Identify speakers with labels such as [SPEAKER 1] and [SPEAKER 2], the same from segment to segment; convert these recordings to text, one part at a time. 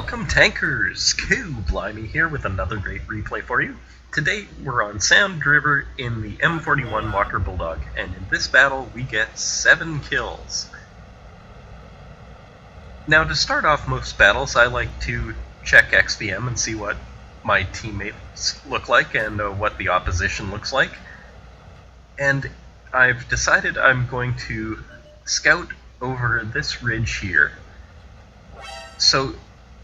[SPEAKER 1] Welcome tankers! cooBLIMEY here with another great replay for you. Today we're on Sand River in the M41 Walker Bulldog, and in this battle we get 7 kills. Now to start off most battles I like to check XVM and see what my teammates look like and what the opposition looks like. And I've decided I'm going to scout over this ridge here. So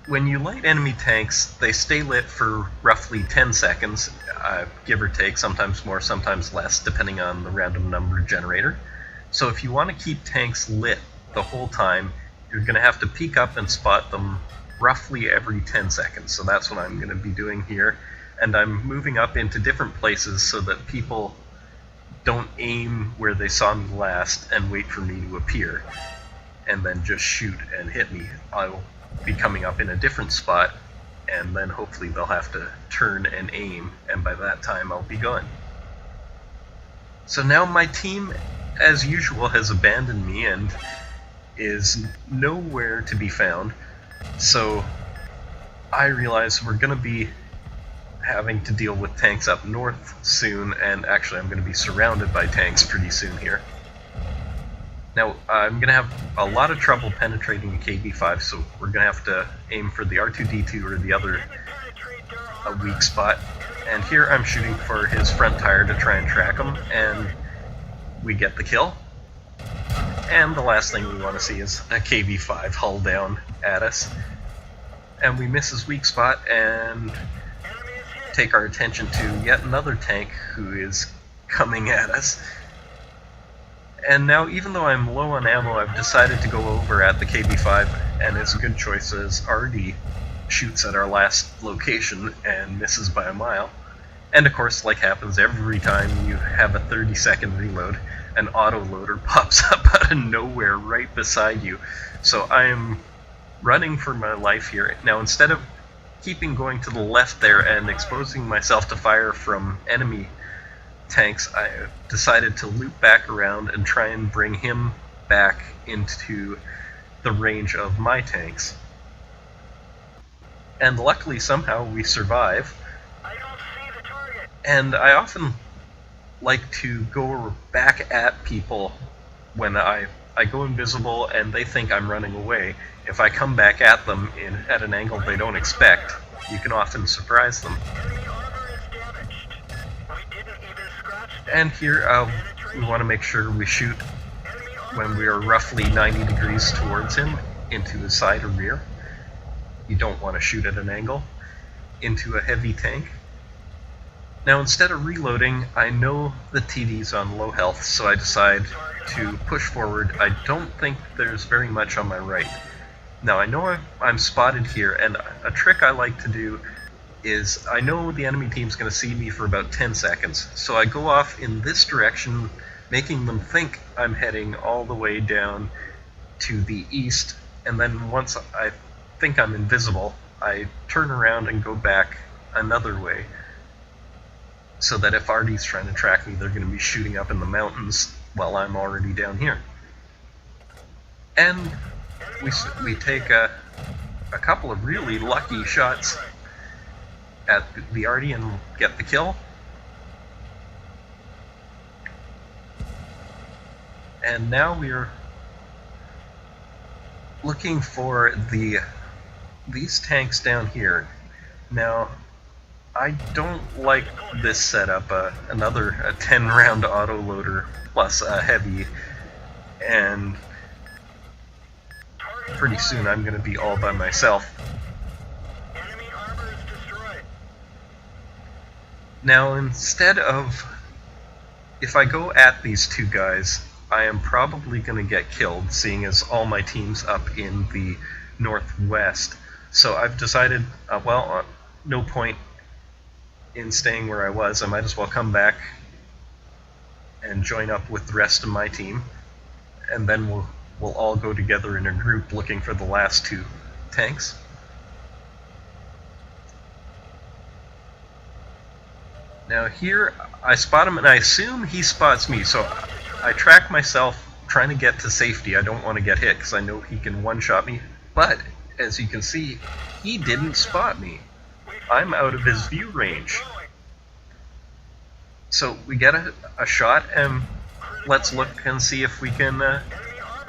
[SPEAKER 1] when you light enemy tanks, they stay lit for roughly 10 seconds, give or take, sometimes more, sometimes less, depending on the random number generator. So if you want to keep tanks lit the whole time, you're going to have to peek up and spot them roughly every 10 seconds. So that's what I'm going to be doing here. And I'm moving up into different places so that people don't aim where they saw me last and wait for me to appear, and then just shoot and hit me. I'll be coming up in a different spot, and then hopefully they'll have to turn and aim, and by that time I'll be gone. So now my team, as usual, has abandoned me and is nowhere to be found, so I realize we're going to be having to deal with tanks up north soon, and actually I'm going to be surrounded by tanks pretty soon here. Now, I'm going to have a lot of trouble penetrating the KB5, so we're going to have to aim for the R2-D2 or the other weak spot. And here I'm shooting for his front tire to try and track him, and we get the kill. And the last thing we want to see is a KB5 hull down at us. And we miss his weak spot and take our attention to yet another tank who is coming at us. And now, even though I'm low on ammo, I've decided to go over at the KB5, and it's a good choice as RD shoots at our last location and misses by a mile. And of course, like happens every time you have a 30-second reload, an autoloader pops up out of nowhere right beside you. So I am running for my life here. Now, instead of keeping going to the left there and exposing myself to fire from enemy tanks, I decided to loop back around and try and bring him back into the range of my tanks. And luckily somehow we survive.
[SPEAKER 2] I don't see the target.
[SPEAKER 1] And I often like to go back at people when I go invisible and they think I'm running away. If I come back at them at an angle they don't expect, you can often surprise them. And here we want to make sure we shoot when we are roughly 90 degrees towards him, into his side or rear. You don't want to shoot at an angle into a heavy tank. Now, instead of reloading, I know the TD's on low health, so I decide to push forward. I don't think there's very much on my right. Now, I know I'm spotted here, and a trick I like to do is I know the enemy team's going to see me for about 10 seconds, so I go off in this direction, making them think I'm heading all the way down to the east, and then once I think I'm invisible, I turn around and go back another way, so that if RD's trying to track me, they're going to be shooting up in the mountains while I'm already down here. And we take a couple of really lucky shots at the RD and get the kill. And now we're looking for these tanks down here. Now, I don't like this setup, another 10-round autoloader plus a heavy, and pretty soon I'm going to be all by myself. Now, instead of, if I go at these two guys, I am probably going to get killed, seeing as all my team's up in the northwest. So I've decided, no point in staying where I was. I might as well come back and join up with the rest of my team, and then we'll all go together in a group looking for the last two tanks. Now here, I spot him and I assume he spots me, so I track myself trying to get to safety. I don't want to get hit because I know he can one-shot me, but as you can see, he didn't spot me. I'm out of his view range. So we get a shot, and let's look and see if we can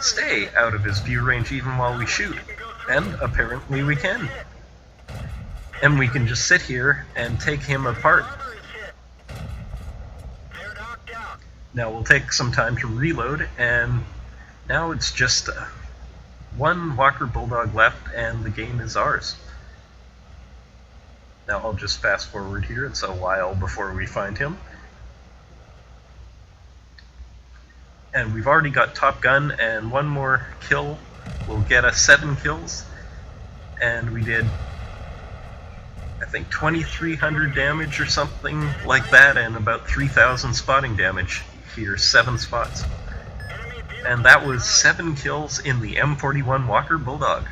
[SPEAKER 1] stay out of his view range even while we shoot. And apparently we can. And we can just sit here and take him apart. Now we'll take some time to reload, and now it's just one Walker Bulldog left and the game is ours. Now I'll just fast forward here, it's a while before we find him. And we've already got Top Gun, and one more kill will get us 7 kills. And we did, I think, 2,300 damage or something like that, and about 3,000 spotting damage. Here's 7 spots. And that was 7 kills in the M41 Walker Bulldog.